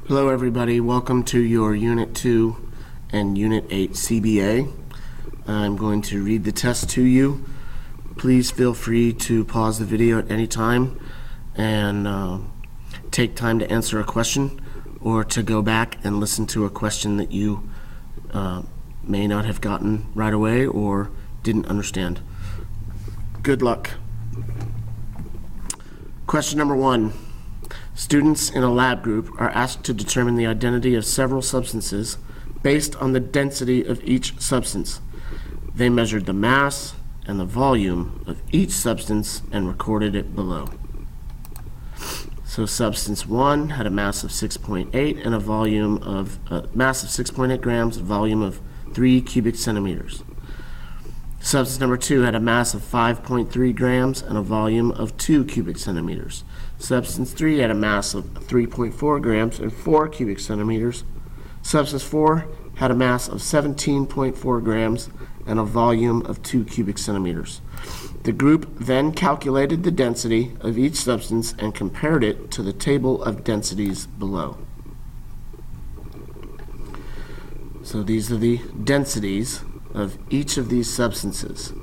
Hello everybody, welcome to your Unit 2 and Unit 8 CBA. I'm going to read the test to you. Please feel free to pause the video at any time and take time to answer a question or to go back and listen to a question that you may not have gotten right away or didn't understand. Good luck. Question number 1. Students in a lab group are asked to determine the identity of several substances based on the density of each substance. They measured the mass and the volume of each substance and recorded it below. So substance 1 had a mass of 6.8 and a volume of mass of 6.8 grams, a volume of 3 cubic centimeters. Substance number 2 had a mass of 5.3 grams and a volume of 2 cubic centimeters. Substance 3 had a mass of 3.4 grams and 4 cubic centimeters. Substance 4 had a mass of 17.4 grams and a volume of 2 cubic centimeters. The group then calculated the density of each substance and compared it to the table of densities below. So these are the densities of each of these substances.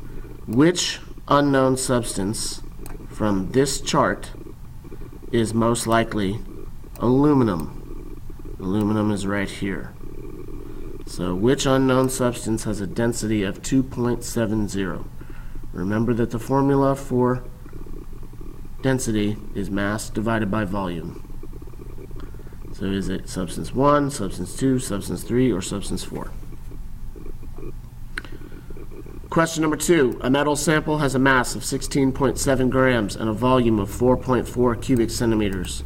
Which unknown substance from this chart is most likely aluminum? Aluminum is right here. So which unknown substance has a density of 2.70? Remember that the formula for density is mass divided by volume. So is it substance 1, substance 2, substance 3, or substance 4? Question number 2. A metal sample has a mass of 16.7 grams and a volume of 4.4 cubic centimeters.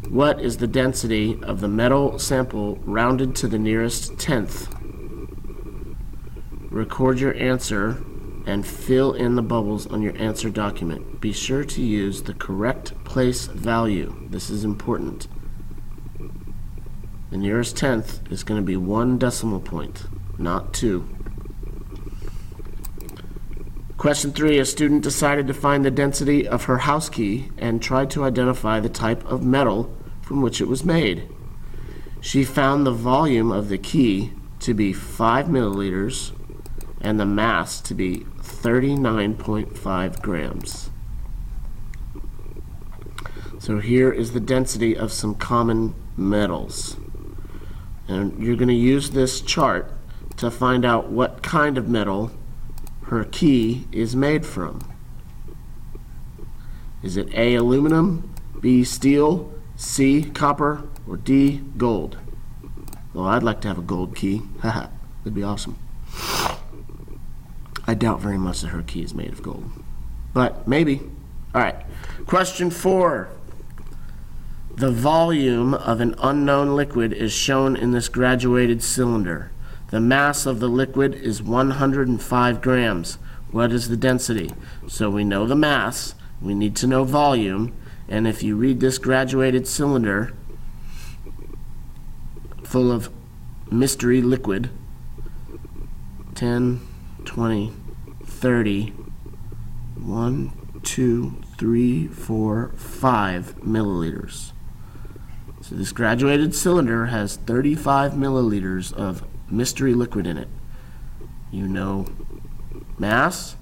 What is the density of the metal sample rounded to the nearest tenth? Record your answer and fill in the bubbles on your answer document. Be sure to use the correct place value. This is important. The nearest tenth is going to be 1 decimal point, not 2. Question 3. A student decided to find the density of her house key and tried to identify the type of metal from which it was made. She found the volume of the key to be 5 milliliters and the mass to be 39.5 grams. So here is the density of some common metals. And you're going to use this chart to find out what kind of metal her key is made from. Is it A, aluminum, B, steel, C, copper, or D, gold? Well, I'd like to have a gold key. Haha, that'd be awesome. I doubt very much that her key is made of gold, but maybe. All right, question 4. The volume of an unknown liquid is shown in this graduated cylinder. The mass of the liquid is 105 grams. What is the density? So we know the mass, we need to know volume, and if you read this graduated cylinder full of mystery liquid, 10, 20, 30, 1, 2, 3, 4, 5 milliliters. So this graduated cylinder has 35 milliliters of mystery liquid in it. You know mass,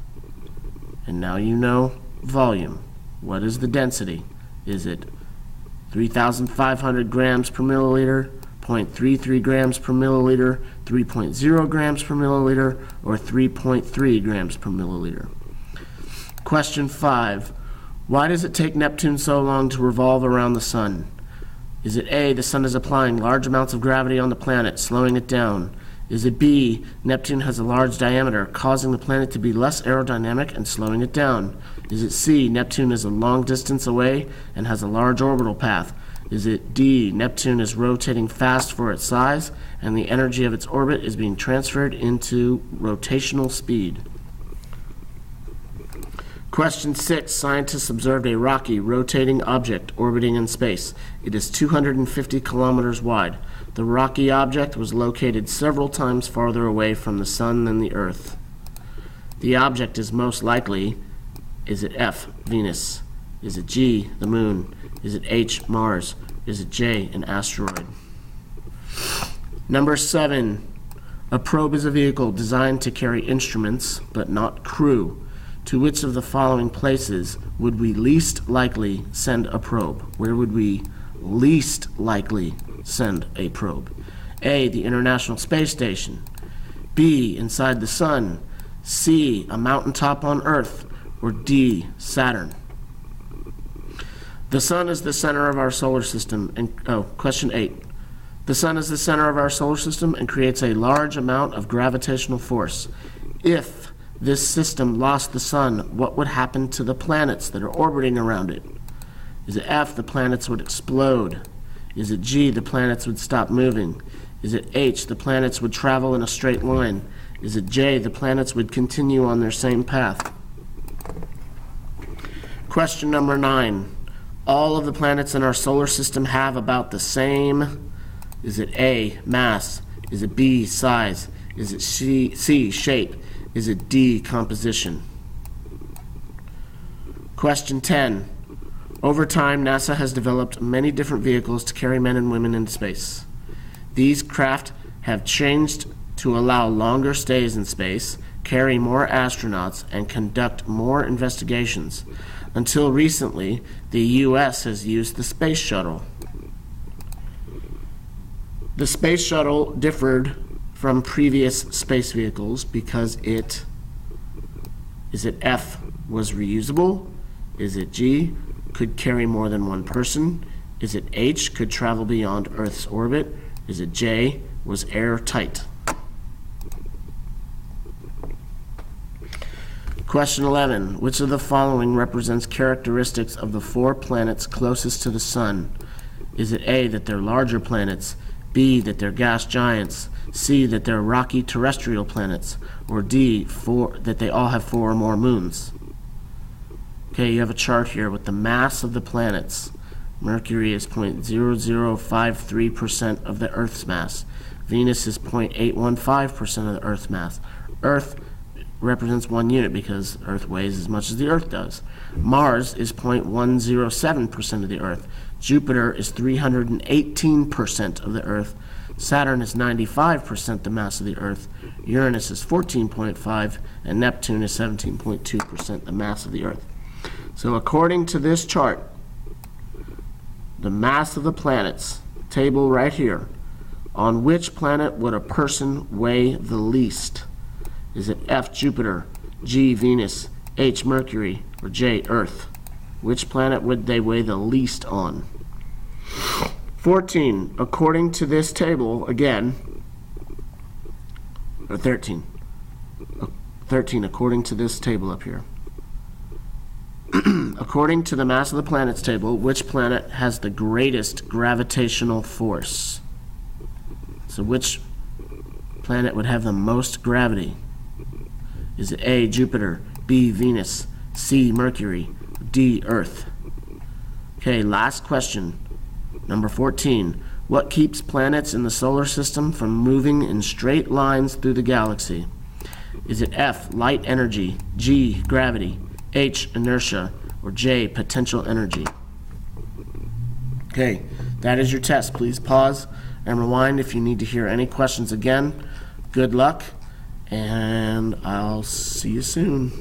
and now you know volume. What is the density? Is it 3,500 grams per milliliter, 0.33 grams per milliliter, 3.0 grams per milliliter, or 3.3 grams per milliliter? Question 5. Why does it take Neptune so long to revolve around the sun? Is it A, the sun is applying large amounts of gravity on the planet, slowing it down? Is it B, Neptune has a large diameter, causing the planet to be less aerodynamic and slowing it down? Is it C, Neptune is a long distance away and has a large orbital path? Is it D, Neptune is rotating fast for its size and the energy of its orbit is being transferred into rotational speed? Question 6. Scientists observed a rocky, rotating object orbiting in space. It is 250 kilometers wide. The rocky object was located several times farther away from the sun than the Earth. The object is most likely, is it F, Venus? Is it G, the moon? Is it H, Mars? Is it J, an asteroid? Number 7. A probe is a vehicle designed to carry instruments, but not crew. To which of the following places would we least likely send a probe? Where would we least likely send a probe? A, the International Space Station. B, inside the sun. C, a mountaintop on Earth. Or D, Saturn. The sun is the center of our solar system. Question 8. The sun is the center of our solar system and creates a large amount of gravitational force. If this system lost the sun, what would happen to the planets that are orbiting around it? Is it F, the planets would explode? Is it G, the planets would stop moving? Is it H, the planets would travel in a straight line? Is it J, the planets would continue on their same path? Question number 9. All of the planets in our solar system have about the same. Is it A, mass? Is it B, size? Is it C, shape? Is it D, composition? Question 10. Over time, NASA has developed many different vehicles to carry men and women into space. These craft have changed to allow longer stays in space, carry more astronauts, and conduct more investigations. Until recently, the U.S. has used the Space Shuttle. The Space Shuttle differed from previous space vehicles because is it F, was reusable? Is it G, could carry more than one person? Is it H, could travel beyond Earth's orbit? Is it J, was airtight? Question 11. Which of the following represents characteristics of the 4 planets closest to the sun? Is it A, that they're larger planets? B, that they're gas giants? C, that they're rocky terrestrial planets? Or D, that they all have 4 or more moons? Okay, you have a chart here with the mass of the planets. Mercury is 0.0053% of the Earth's mass. Venus is 0.815% of the Earth's mass. Earth represents 1 unit because Earth weighs as much as the Earth does. Mars is 0.107% of the Earth. Jupiter is 318% of the Earth. Saturn is 95% the mass of the Earth. Uranus is 14.5%, and Neptune is 17.2% the mass of the Earth. So according to this chart, the mass of the planets, table right here, on which planet would a person weigh the least? Is it F, Jupiter, G, Venus, H, Mercury, or J, Earth? Which planet would they weigh the least on? 14. According to this table, again, or 13. 13, according to this table up here. According to the mass of the planets table, which planet has the greatest gravitational force? So which planet would have the most gravity? Is it A, Jupiter, B, Venus, C, Mercury, D, Earth? Okay, last question. Number 14. What keeps planets in the solar system from moving in straight lines through the galaxy? Is it F, light energy, G, gravity, H, inertia, or J, potential energy? Okay, that is your test. Please pause and rewind if you need to hear any questions again. Good luck, and I'll see you soon.